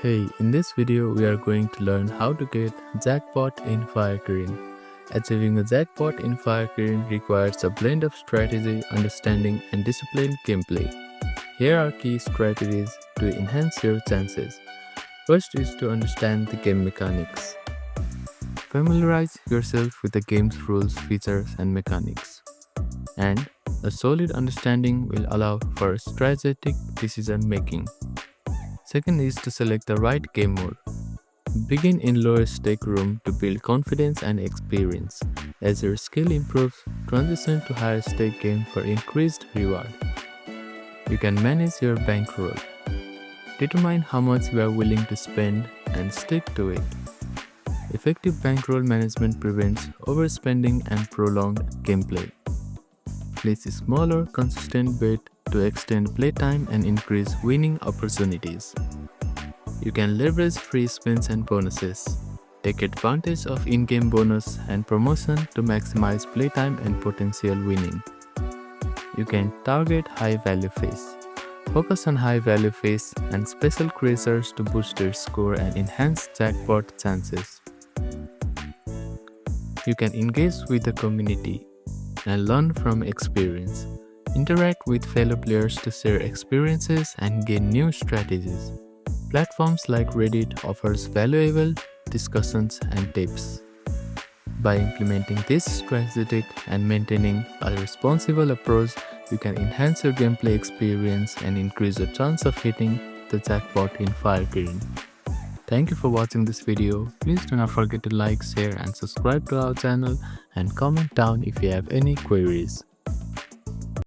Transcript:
Hey, in this video we are going to learn how to get Jackpot in FireKirin. Achieving a jackpot in FireKirin requires a blend of strategy, understanding and disciplined gameplay. Here are key strategies to enhance your chances. First is to understand the game mechanics. Familiarize yourself with the game's rules, features and mechanics. And a solid understanding will allow for strategic decision making. Second is to select the right game mode. Begin in lower stake room to build confidence and experience. As your skill improves, transition to higher stake game for increased reward. You can manage your bankroll. Determine how much you are willing to spend and stick to it. Effective bankroll management prevents overspending and prolonged gameplay. Place a smaller, consistent bet to extend playtime and increase winning opportunities. You can leverage free spins and bonuses. Take advantage of in-game bonus and promotion to maximize playtime and potential winning. You can target high-value face. Focus on high-value face and special creatures to boost their score and enhance jackpot chances. You can engage with the community and learn from experience. Interact with fellow players to share experiences and gain new strategies. Platforms like Reddit offers valuable discussions and tips. By implementing this strategic and maintaining a responsible approach, you can enhance your gameplay experience and increase the chance of hitting the jackpot in FireKirin. Thank you for watching this video. Please do not forget to like, share and subscribe to our channel and comment down if you have any queries.